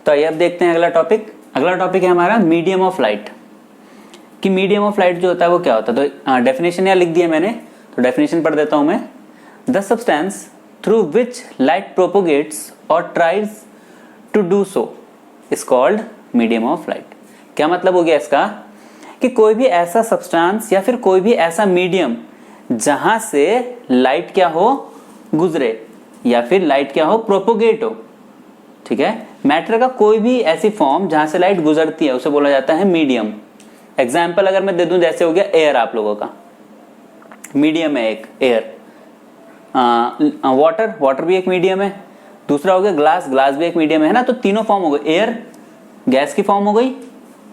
तो आइए अब देखते हैं अगला टॉपिक। अगला टॉपिक है हमारा मीडियम ऑफ लाइट, कि मीडियम ऑफ लाइट जो होता है वो क्या होता है। तो डेफिनेशन यहाँ लिख दिया मैंने, तो डेफिनेशन पढ़ देता हूं मैं। The substance through which light propagates और tries to do so is called medium of light. क्या मतलब हो गया इसका, कि कोई भी ऐसा सब्सटेंस या फिर कोई भी ऐसा मीडियम जहां से लाइट क्या हो, गुजरे, या फिर लाइट क्या हो, प्रोपोगेट हो। ठीक है, मैटर का कोई भी ऐसी फॉर्म जहां से लाइट गुजरती है उसे बोला जाता है मीडियम। एग्जाम्पल अगर मैं दे दूं, जैसे हो गया एयर, आप लोगों का मीडियम है एक एयर। वाटर, वाटर भी एक मीडियम है। दूसरा हो गया ग्लास, ग्लास भी एक मीडियम है ना। तो तीनों फॉर्म हो गए, एयर गैस की फॉर्म हो गई,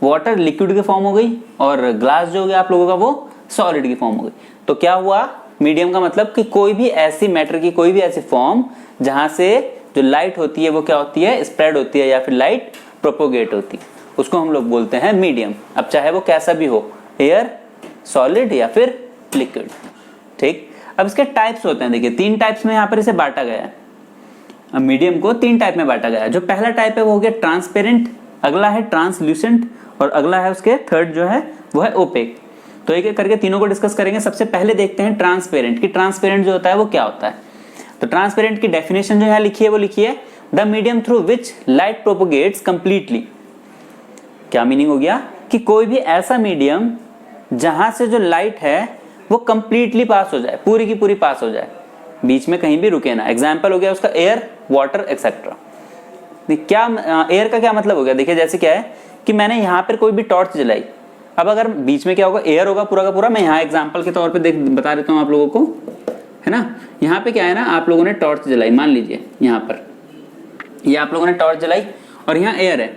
वाटर लिक्विड की फॉर्म हो गई, और ग्लास जो हो गया आप लोगों का वो सॉलिड की फॉर्म हो गई। तो क्या हुआ, मीडियम का मतलब कि कोई भी ऐसी मैटर की कोई भी ऐसी फॉर्म जहां से जो लाइट होती है वो क्या होती है, स्प्रेड होती है, या फिर लाइट प्रोपोगेट होती है, उसको हम लोग बोलते हैं मीडियम। अब चाहे वो कैसा भी हो, एयर, सॉलिड या फिर लिक्विड। ठीक, अब इसके टाइप्स होते हैं। देखिए 3 टाइप्स में यहाँ पर इसे बांटा गया है। अब मीडियम को 3 टाइप में बांटा गया है। जो पहला टाइप है वो हो गया ट्रांसपेरेंट, अगला है ट्रांसल्यूसेंट, और अगला है उसके थर्ड जो है वो है ओपेक। तो एक एक करके तीनों को डिस्कस करेंगे। सबसे पहले देखते हैं ट्रांसपेरेंट, कि ट्रांसपेरेंट जो होता है वो क्या होता है। तो ट्रांसपेरेंट की डेफिनेशन जो यहाँ लिखी है वो लिखिए, the medium through which light propagates completely. क्या मीनिंग हो गया, कि कोई भी ऐसा मीडियम जहां से जो लाइट है वो कंप्लीटली पास हो जाए, पूरी की पूरी पास हो जाए, बीच में कहीं भी रुके ना। एग्जाम्पल हो गया उसका एयर, वाटर एक्सेट्रा। क्या एयर का क्या मतलब हो गया, देखिए जैसे क्या है कि मैंने यहाँ पर कोई भी टॉर्च जलाई, अब अगर बीच में क्या होगा, एयर होगा पूरा का पूरा। मैं यहाँ एग्जांपल के तौर पे बता देता हूँ आप लोगों को, है ना। यहाँ पे क्या है ना, आप लोगों ने टॉर्च जलाई, मान लीजिए यहाँ पर ये आप लोगों ने टॉर्च जलाई, और यहाँ एयर है,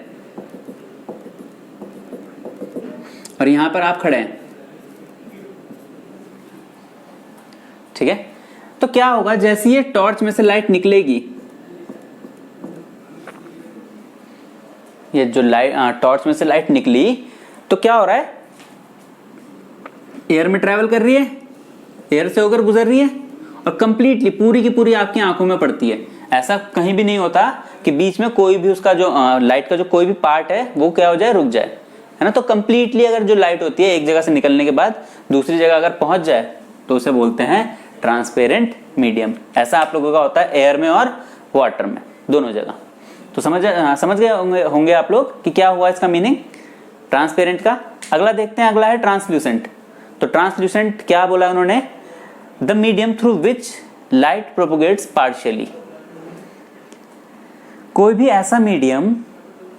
और यहाँ पर आप खड़े हैं। ठीक है, तो क्या होगा, जैसे ये टॉर्च में से लाइट निकलेगी, ये जो लाइट टॉर्च में से लाइट निकली, तो क्या हो रहा है, एयर में ट्रेवल कर रही है, एयर से होकर गुजर रही है, और कंप्लीटली पूरी की पूरी आपकी आंखों में पड़ती है। ऐसा कहीं भी नहीं होता कि बीच में कोई भी उसका जो लाइट का जो कोई भी पार्ट है वो क्या हो जाए, रुक जाए, है ना। तो कंप्लीटली अगर जो लाइट होती है एक जगह से निकलने के बाद दूसरी जगह अगर पहुंच जाए तो उसे बोलते हैं ट्रांसपेरेंट मीडियम। ऐसा आप लोगों का होता है एयर में और वाटर में, दोनों जगह। तो समझ गए होंगे आप लोग कि क्या हुआ इसका मीनिंग ट्रांसपेरेंट का। अगला देखते हैं, अगला है ट्रांसल्यूसेंट। तो ट्रांसल्यूसेंट क्या बोला उन्होंने, the medium through which light propagates partially. कोई भी ऐसा मीडियम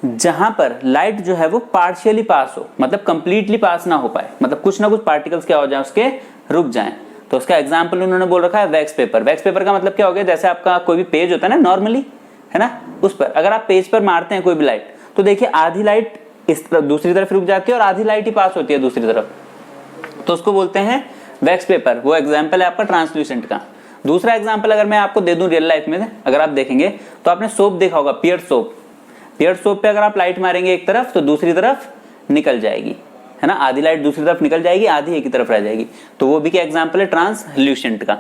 जहां पर लाइट जो है वो पार्शियली पास हो, मतलब कंप्लीटली पास ना हो पाए, मतलब कुछ ना कुछ पार्टिकल्स क्या हो जाए, उसके रुक जाएं। तो उसका एग्जांपल उन्होंने बोल रखा है वैक्स पेपर। वैक्स पेपर का मतलब क्या हो गया, जैसे आपका कोई भी पेज होता है ना नॉर्मली, है ना, उस पर अगर आप पेज पर मारते हैं कोई भी लाइट, तो देखिए आधी लाइट इस तरफ दूसरी तरफ रुक जाती है और आधी लाइट ही पास होती है दूसरी तरफ, तो उसको बोलते हैं वैक्स पेपर। वो एग्जांपल है आपका ट्रांसल्यूसेंट का। दूसरा एग्जांपल अगर मैं आपको दे दूं रियल लाइफ में, अगर आप देखेंगे तो आपने सोप देखा होगा, पियर्ड सोप। पियर्ड सोप पे अगर आप लाइट मारेंगे एक तरफ तो दूसरी तरफ निकल जाएगी, है ना, आधी लाइट दूसरी तरफ निकल जाएगी, आधी एक ही तरफ रह जाएगी। तो वो भी क्या एग्जांपल है ट्रांसल्यूसेंट का।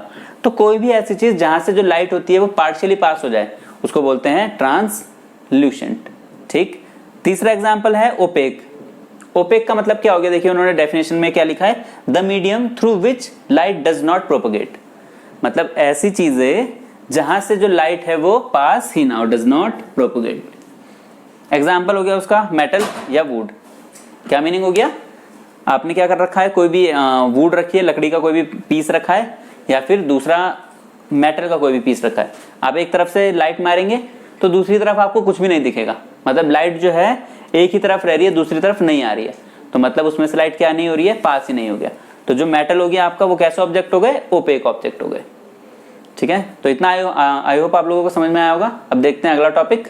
तो कोई भी ऐसी चीज जहां से जो लाइट होती है वो पार्शियली पास हो जाए उसको बोलते हैं ट्रांसल्यूसेंट। ठीक, तीसरा एग्जांपल है ओपेक। ओपेक का मतलब क्या हो गया, देखिए उन्होंने डेफिनेशन में क्या लिखा है, the medium through which light does not propagate. मतलब ऐसी चीजें जहां से जो लाइट है वो पास ही ना हो, डज नॉट प्रोपोगेट। एग्जाम्पल हो गया उसका मेटल या वुड। क्या मीनिंग हो गया, आपने क्या कर रखा है, कोई भी वुड रखी है, लकड़ी का कोई भी पीस रखा है, या फिर दूसरा मेटल का कोई भी पीस रखा है। आप एक तरफ से लाइट मारेंगे तो दूसरी तरफ आपको कुछ भी नहीं दिखेगा, मतलब लाइट जो है एक ही तरफ रह रही है, दूसरी तरफ नहीं आ रही है, तो मतलब उसमें से लाइट क्या नहीं हो रही है, पास ही नहीं हो गया। तो जो मेटल हो गया आपका वो कैसे ऑब्जेक्ट हो गए, ओपेक ऑब्जेक्ट हो गए। ठीक है, तो इतना आई होप आप लोगों को समझ में आया होगा। अब देखते हैं अगला टॉपिक।